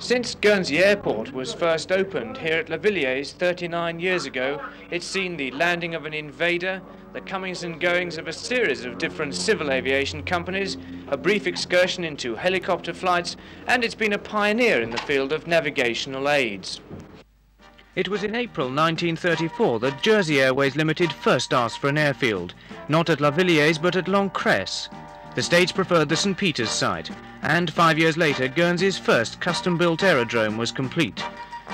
Since Guernsey Airport was first opened here at La Villiers 39 years ago, it's seen the landing of an invader, the comings and goings of a series of different civil aviation companies, a brief excursion into helicopter flights, and it's been a pioneer in the field of navigational aids. It was in April 1934 that Jersey Airways Limited first asked for an airfield, not at La Villiers but at L'Ancresse. The States preferred the St. Peter's site, and 5 years later Guernsey's first custom-built aerodrome was complete.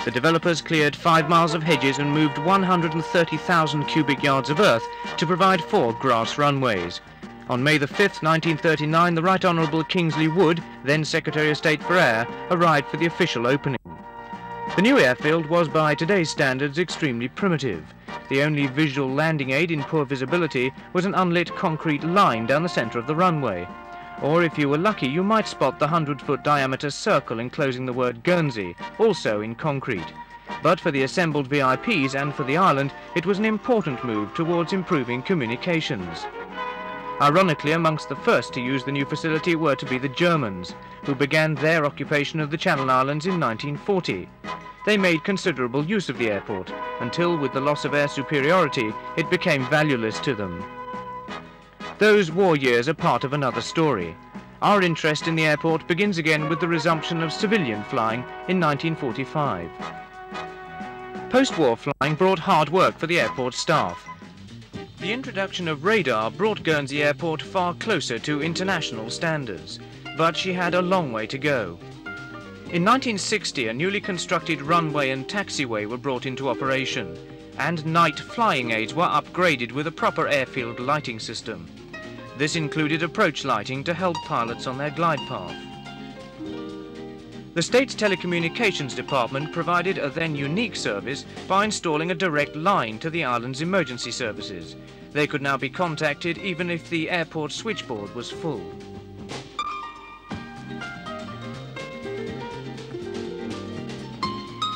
The developers cleared 5 miles of hedges and moved 130,000 cubic yards of earth to provide 4 grass runways. On May the 5th, 1939, the Right Honourable Kingsley Wood, then Secretary of State for Air, arrived for the official opening. The new airfield was, by today's standards, extremely primitive. The only visual landing aid in poor visibility was an unlit concrete line down the centre of the runway. Or if you were lucky, you might spot the 100-foot diameter circle enclosing the word Guernsey, also in concrete. But for the assembled VIPs and for the island, it was an important move towards improving communications. Ironically, amongst the first to use the new facility were to be the Germans, who began their occupation of the Channel Islands in 1940. They made considerable use of the airport, until with the loss of air superiority, it became valueless to them. Those war years are part of another story. Our interest in the airport begins again with the resumption of civilian flying in 1945. Post-war flying brought hard work for the airport staff. The introduction of radar brought Guernsey Airport far closer to international standards, but she had a long way to go. In 1960, a newly constructed runway and taxiway were brought into operation, and night flying aids were upgraded with a proper airfield lighting system. This included approach lighting to help pilots on their glide path. The state's telecommunications department provided a then unique service by installing a direct line to the island's emergency services. They could now be contacted even if the airport switchboard was full.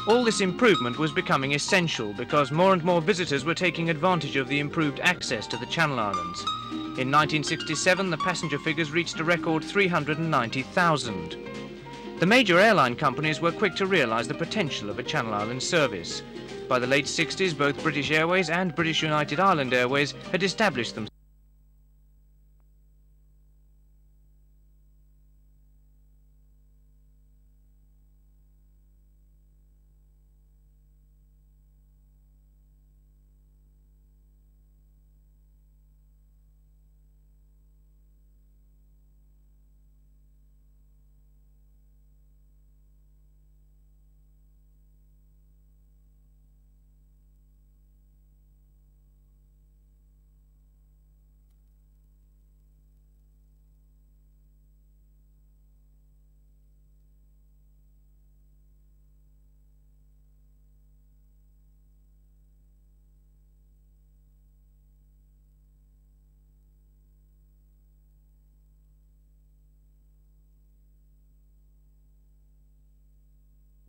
All this improvement was becoming essential because more and more visitors were taking advantage of the improved access to the Channel Islands. In 1967, the passenger figures reached a record 390,000. The major airline companies were quick to realise the potential of a Channel Islands service. By the late 60s, both British Airways and British United Island Airways had established themselves.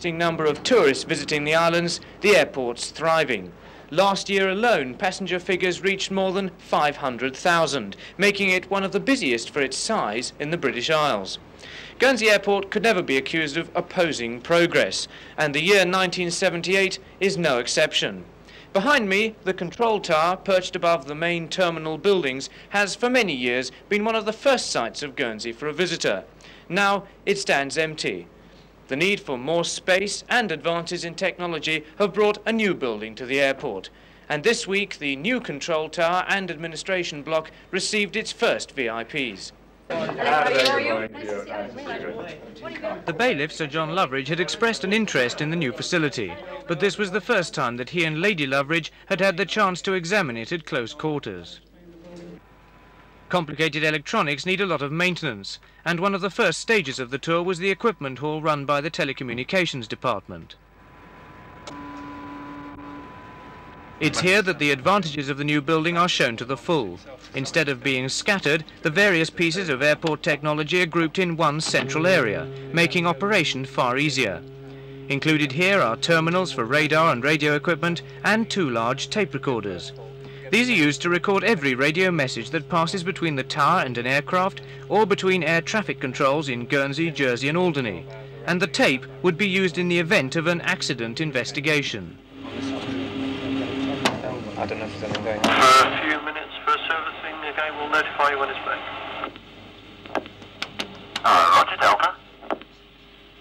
Number of tourists visiting the islands, the airport's thriving. Last year alone, passenger figures reached more than 500,000, making it one of the busiest for its size in the British Isles. Guernsey Airport could never be accused of opposing progress, and the year 1978 is no exception. Behind me, the control tower, perched above the main terminal buildings, has for many years been one of the first sights of Guernsey for a visitor. Now it stands empty. The need for more space and advances in technology have brought a new building to the airport. And this week, the new control tower and administration block received its first VIPs. The bailiff, Sir John Loveridge, had expressed an interest in the new facility, but this was the first time that he and Lady Loveridge had had the chance to examine it at close quarters. Complicated electronics need a lot of maintenance, and one of the first stages of the tour was the equipment hall run by the telecommunications department. It's here that the advantages of the new building are shown to the full. Instead of being scattered, the various pieces of airport technology are grouped in one central area, making operation far easier. Included here are terminals for radar and radio equipment and 2 large tape recorders. These are used to record every radio message that passes between the tower and an aircraft or between air traffic controls in Guernsey, Jersey and Alderney. and the tape would be used in the event of an accident investigation. I don't know if there's anything going on. For a few minutes for servicing, again, we'll notify you when it's back. Roger, Delta.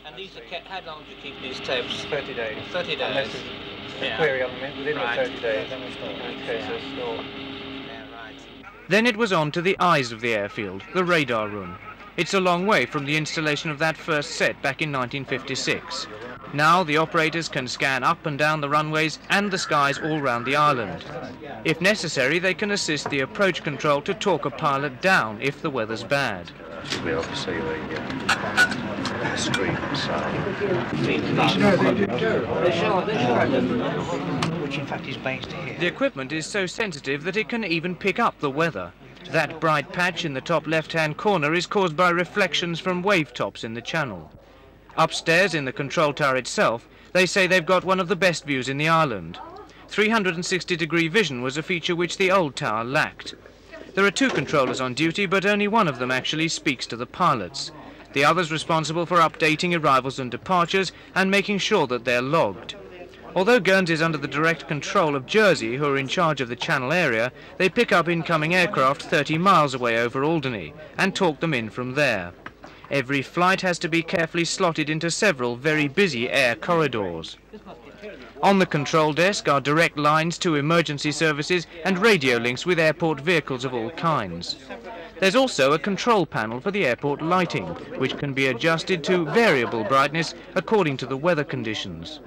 And these are kept, how long do you keep these tapes? 30 days. 30 days. Unless there's a query on them within the 30 days. Then we store. Okay, so store. Yeah, right. Then it was on to the eyes of the airfield, the radar room. It's a long way from the installation of that first set back in 1956. Now the operators can scan up and down the runways and the skies all round the island. If necessary, they can assist the approach control to talk a pilot down if the weather's bad. Should be able to see the street inside. Which in fact is based here. The equipment is so sensitive that it can even pick up the weather. That bright patch in the top left-hand corner is caused by reflections from wave tops in the channel. Upstairs in the control tower itself, they say they've got one of the best views in the island. 360-degree vision was a feature which the old tower lacked. There are two controllers on duty, but only one of them actually speaks to the pilots. The other's responsible for updating arrivals and departures and making sure that they're logged. Although Guernsey is under the direct control of Jersey, who are in charge of the channel area, they pick up incoming aircraft 30 miles away over Alderney and talk them in from there. Every flight has to be carefully slotted into several very busy air corridors. On the control desk are direct lines to emergency services and radio links with airport vehicles of all kinds. There's also a control panel for the airport lighting, which can be adjusted to variable brightness according to the weather conditions.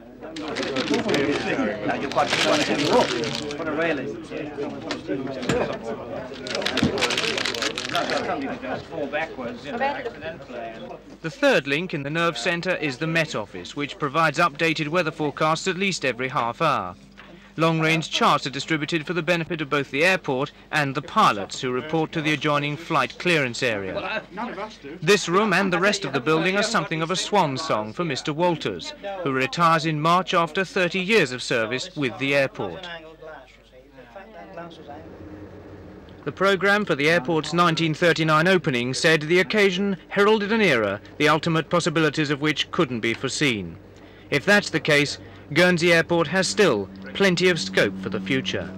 The third link in the nerve centre is the Met Office, which provides updated weather forecasts at least every half hour. Long-range charts are distributed for the benefit of both the airport and the pilots who report to the adjoining flight clearance area. This room and the rest of the building are something of a swan song for Mr. Walters, who retires in March after 30 years of service with the airport. The programme for the airport's 1939 opening said the occasion heralded an era, the ultimate possibilities of which couldn't be foreseen. If that's the case, Guernsey Airport has still plenty of scope for the future.